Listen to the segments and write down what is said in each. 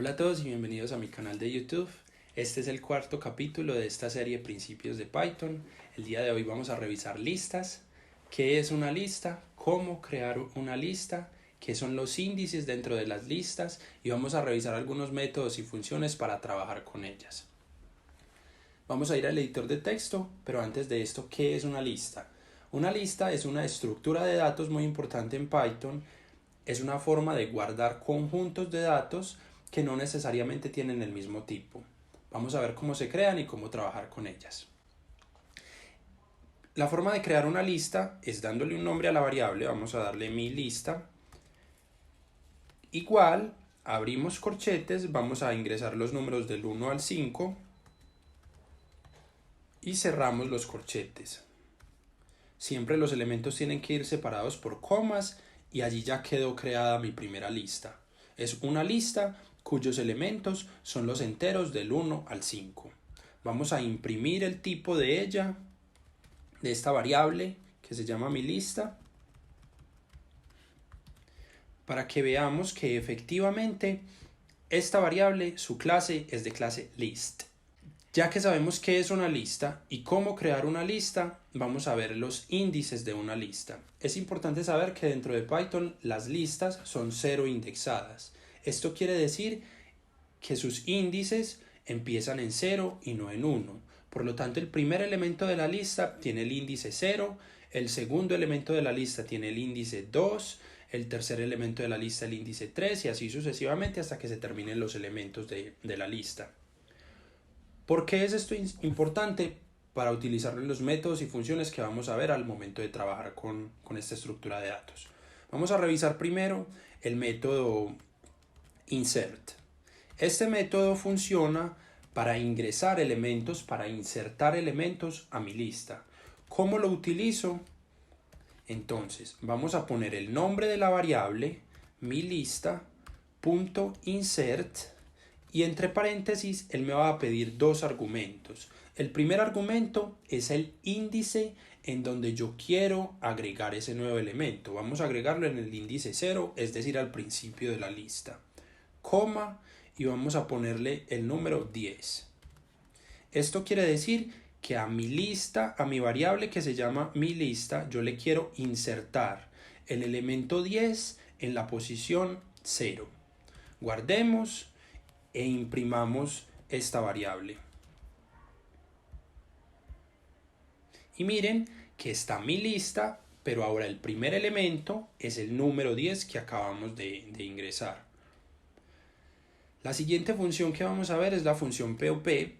Hola a todos y bienvenidos a mi canal de YouTube. Este es el cuarto capítulo de esta serie Principios de Python. El día de hoy vamos a revisar listas. ¿Qué es una lista? ¿Cómo crear una lista? ¿Qué son los índices dentro de las listas? Y vamos a revisar algunos métodos y funciones para trabajar con ellas. Vamos a ir al editor de texto, pero antes de esto, ¿qué es una lista? Una lista es una estructura de datos muy importante en Python. Es una forma de guardar conjuntos de datos que no necesariamente tienen el mismo tipo. Vamos a ver cómo se crean y cómo trabajar con ellas. La forma de crear una lista es dándole un nombre a la variable. Vamos a darle mi lista. Igual, abrimos corchetes, vamos a ingresar los números del 1 al 5 y cerramos los corchetes. Siempre los elementos tienen que ir separados por comas y allí ya quedó creada mi primera lista. Es una lista cuyos elementos son los enteros del 1 al 5. Vamos a imprimir el tipo de ella, de esta variable que se llama mi lista, para que veamos que efectivamente esta variable, su clase es de clase list. Ya que sabemos qué es una lista y cómo crear una lista, vamos a ver los índices de una lista. Es importante saber que dentro de Python las listas son cero indexadas. Esto quiere decir que sus índices empiezan en 0 y no en 1. Por lo tanto, el primer elemento de la lista tiene el índice 0, el segundo elemento de la lista tiene el índice 2, el tercer elemento de la lista el índice 3 y así sucesivamente hasta que se terminen los elementos de la lista. ¿Por qué es esto importante? Para utilizarlo en los métodos y funciones que vamos a ver al momento de trabajar con esta estructura de datos. Vamos a revisar primero el método insert. Este método funciona para ingresar elementos, para insertar elementos a mi lista. ¿Cómo lo utilizo? Entonces, vamos a poner el nombre de la variable, mi lista.insert, y entre paréntesis él me va a pedir dos argumentos. El primer argumento es el índice en donde yo quiero agregar ese nuevo elemento. Vamos a agregarlo en el índice 0, es decir, al principio de la lista. Coma, y vamos a ponerle el número 10. Esto quiere decir que a mi lista, a mi variable que se llama mi lista, yo le quiero insertar el elemento 10 en la posición 0. Guardemos e imprimamos esta variable. Y miren que está mi lista, pero ahora el primer elemento es el número 10 que acabamos de ingresar. La siguiente función que vamos a ver es la función pop. Este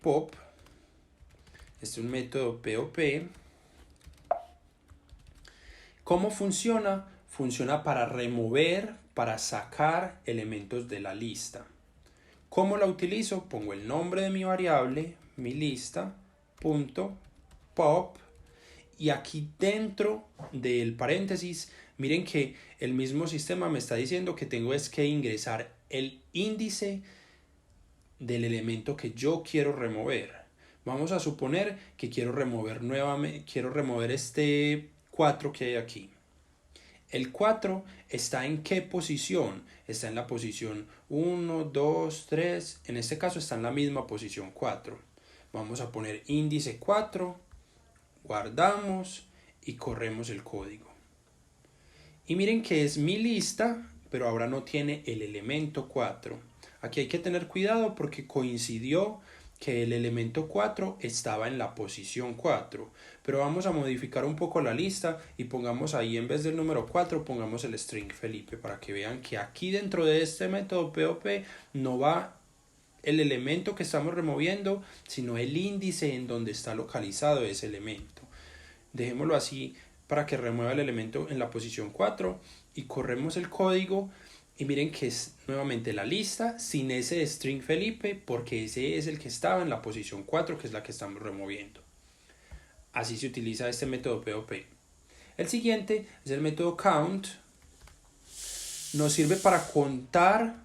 es un método pop. ¿Cómo funciona? Funciona para remover, para sacar elementos de la lista. ¿Cómo la utilizo? Pongo el nombre de mi variable, mi lista.pop, y aquí dentro del paréntesis, miren que el mismo sistema me está diciendo que tengo es que ingresar el índice del elemento que yo quiero remover. Vamos a suponer que quiero remover este 4 que hay aquí. El 4 está en qué posición? Está en la posición 1, 2, 3. En este caso está en la misma posición 4. Vamos a poner índice 4, guardamos y corremos el código. Y miren que es mi lista, pero ahora no tiene el elemento 4. Aquí hay que tener cuidado porque coincidió que el elemento 4 estaba en la posición 4, pero vamos a modificar un poco la lista y pongamos ahí en vez del número 4 pongamos el string Felipe para que vean que aquí dentro de este método POP no va el elemento que estamos removiendo, sino el índice en donde está localizado ese elemento. Dejémoslo así para que remueva el elemento en la posición 4 y corremos el código. Y miren que es nuevamente la lista sin ese string Felipe porque ese es el que estaba en la posición 4, que es la que estamos removiendo. Así se utiliza este método POP. El siguiente es el método count. Nos sirve para contar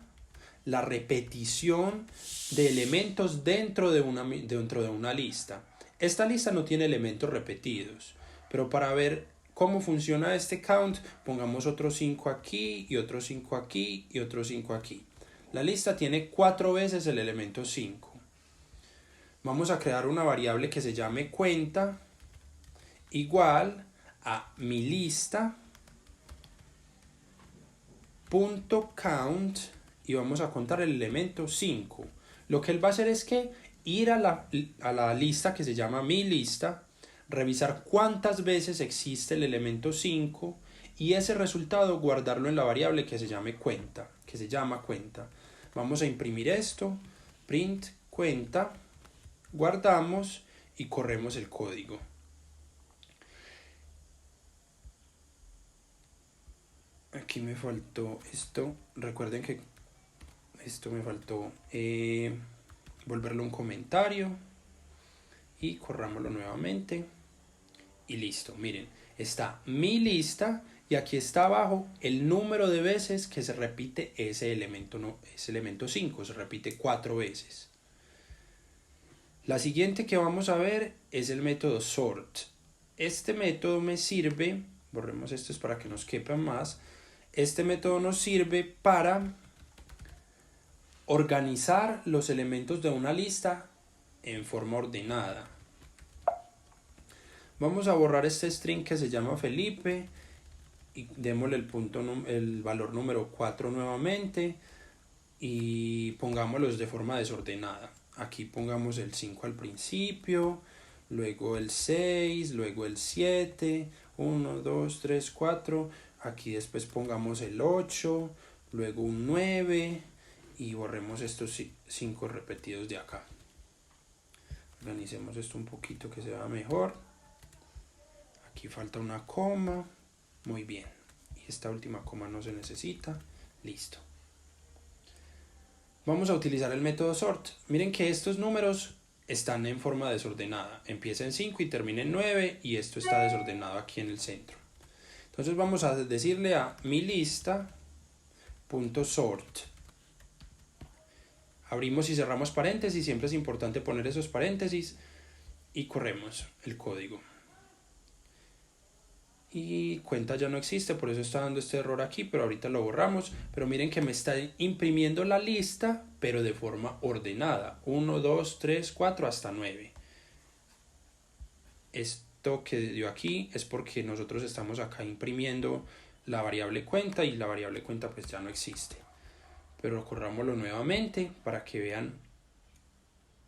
la repetición de elementos dentro de una lista. Esta lista no tiene elementos repetidos, pero para ver ¿cómo funciona este count? Pongamos otros 5 aquí y otros 5 aquí y otros 5 aquí. La lista tiene 4 veces el elemento 5. Vamos a crear una variable que se llame cuenta igual a mi lista.count y vamos a contar el elemento 5. Lo que él va a hacer es que ir a la lista que se llama mi lista, revisar cuántas veces existe el elemento 5 y ese resultado guardarlo en la variable que se llama cuenta. Vamos a imprimir esto, print cuenta, guardamos y corremos el código. Aquí me faltó esto, recuerden que esto me faltó volverlo un comentario y corrámoslo nuevamente y listo. Miren, está mi lista y aquí está abajo el número de veces que se repite ese elemento 5, se repite 4 veces. La siguiente que vamos a ver es el método sort. Este método me sirve, borremos estos para que nos quepan más. Este método nos sirve para organizar los elementos de una lista en forma ordenada. Vamos a borrar este string que se llama Felipe y démosle el valor número 4 nuevamente y pongámoslos de forma desordenada. Aquí pongamos el 5 al principio, luego el 6, luego el 7, 1, 2, 3, 4, aquí después pongamos el 8, luego un 9 y borremos estos 5 repetidos de acá. Organicemos esto un poquito que se vea mejor. Aquí falta una coma, muy bien, y esta última coma no se necesita, listo. Vamos a utilizar el método sort. Miren que estos números están en forma desordenada. Empieza en 5 y termina en 9 y esto está desordenado aquí en el centro. Entonces vamos a decirle a mi lista.sort. Abrimos y cerramos paréntesis, siempre es importante poner esos paréntesis y corremos el código. Y cuenta ya no existe, por eso está dando este error aquí, pero ahorita lo borramos. Pero miren que me está imprimiendo la lista, pero de forma ordenada. 1, 2, 3, 4 hasta 9. Esto que dio aquí es porque nosotros estamos acá imprimiendo la variable cuenta y la variable cuenta pues ya no existe. Pero corrámoslo nuevamente para que vean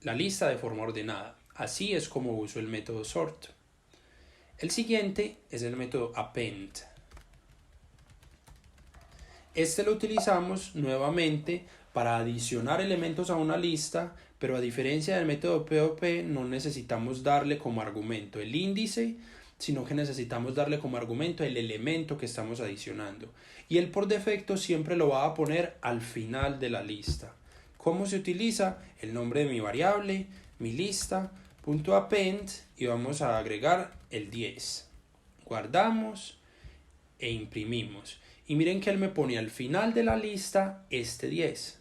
la lista de forma ordenada. Así es como uso el método sort. El siguiente es el método append. Este lo utilizamos nuevamente para adicionar elementos a una lista, pero a diferencia del método POP no necesitamos darle como argumento el índice, sino que necesitamos darle como argumento el elemento que estamos adicionando. Y él por defecto siempre lo va a poner al final de la lista. ¿Cómo se utiliza? El nombre de mi variable, mi lista.append y vamos a agregar el 10. Guardamos e imprimimos. Y miren que él me pone al final de la lista este 10.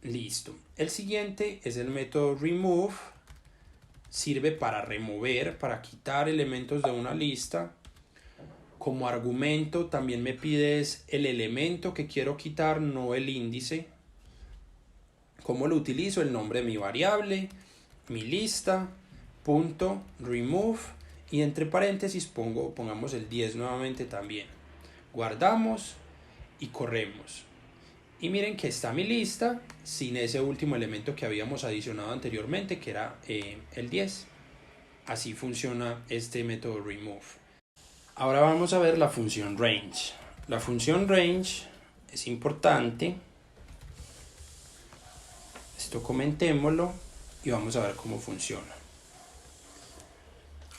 Listo. El siguiente es el método remove. Sirve para remover, para quitar elementos de una lista. Como argumento también me pides el elemento que quiero quitar, no el índice. ¿Cómo lo utilizo? El nombre de mi variable, mi lista.remove y entre paréntesis pongamos el 10 nuevamente también. Guardamos y corremos. Y miren que está mi lista sin ese último elemento que habíamos adicionado anteriormente, que era el 10. Así funciona este método remove. Ahora vamos a ver la función range. La función range es importante. Esto comentémoslo y vamos a ver cómo funciona.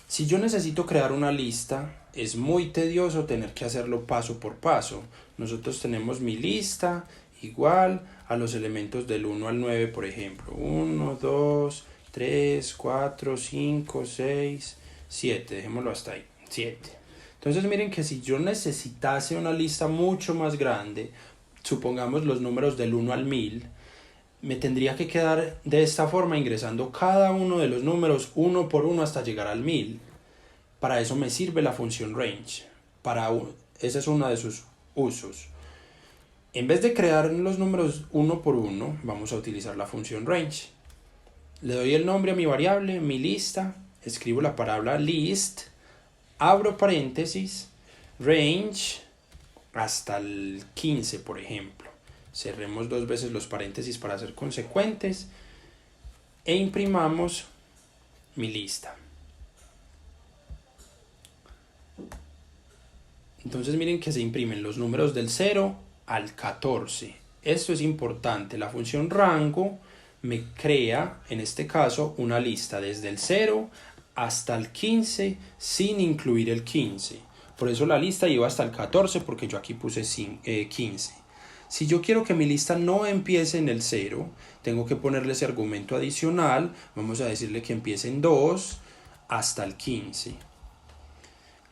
Si yo necesito crear una lista, es muy tedioso tener que hacerlo paso por paso. Nosotros tenemos mi lista igual a los elementos del 1 al 9, por ejemplo. 1, 2, 3, 4, 5, 6, 7. Dejémoslo hasta ahí. 7. Entonces miren que si yo necesitase una lista mucho más grande, supongamos los números del 1 al 1000, me tendría que quedar de esta forma ingresando cada uno de los números uno por uno hasta llegar al 1000. Para eso me sirve la función range. Ese es uno de sus usos. En vez de crear los números uno por uno, vamos a utilizar la función range. Le doy el nombre a mi variable, mi lista, escribo la palabra list, abro paréntesis, range hasta el 15, por ejemplo. Cerremos 2 veces los paréntesis para ser consecuentes e imprimamos mi lista. Entonces miren que se imprimen los números del 0 al 14. Esto es importante. La función rango me crea, en este caso, una lista desde el 0 hasta el 15 sin incluir el 15. Por eso la lista iba hasta el 14 porque yo aquí puse 15. Si yo quiero que mi lista no empiece en el 0, tengo que ponerle ese argumento adicional. Vamos a decirle que empiece en 2 hasta el 15.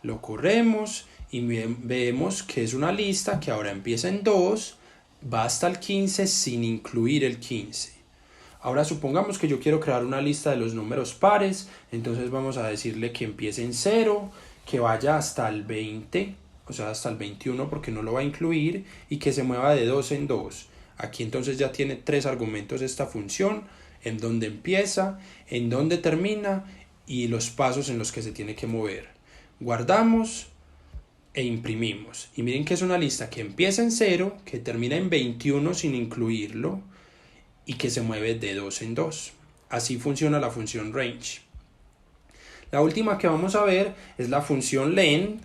Lo corremos y vemos que es una lista que ahora empieza en 2, va hasta el 15 sin incluir el 15. Ahora supongamos que yo quiero crear una lista de los números pares, entonces vamos a decirle que empiece en 0, que vaya hasta el 20, o sea hasta el 21 porque no lo va a incluir, y que se mueva de 2 en 2. Aquí entonces ya tiene 3 argumentos esta función, en donde empieza, en donde termina y los pasos en los que se tiene que mover. Guardamos e imprimimos. Y miren que es una lista que empieza en 0, que termina en 21 sin incluirlo y que se mueve de 2 en 2. Así funciona la función range. La última que vamos a ver es la función len.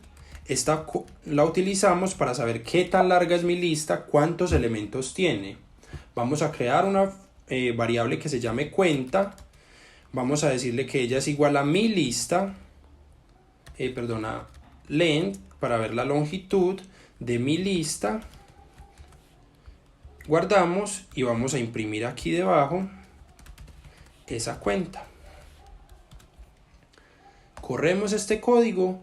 Esta la utilizamos para saber qué tan larga es mi lista, cuántos elementos tiene. Vamos a crear una variable que se llame cuenta. Vamos a decirle que ella es igual a mi lista, length, para ver la longitud de mi lista. Guardamos y vamos a imprimir aquí debajo esa cuenta. Corremos este código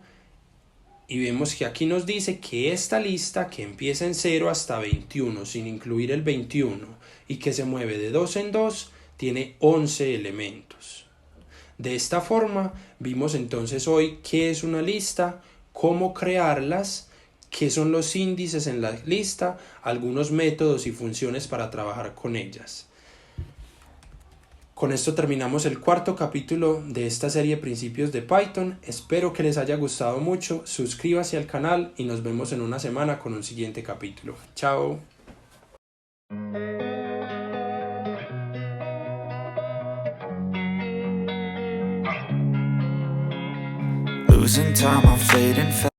y vemos que aquí nos dice que esta lista, que empieza en 0 hasta 21 sin incluir el 21 y que se mueve de 2 en 2, tiene 11 elementos. De esta forma vimos entonces hoy qué es una lista, cómo crearlas, qué son los índices en la lista, algunos métodos y funciones para trabajar con ellas. Con esto terminamos el 4º capítulo de esta serie Principios de Python. Espero que les haya gustado mucho. Suscríbase al canal y nos vemos en una semana con un siguiente capítulo. Chao. Losing time, I'm fading fast.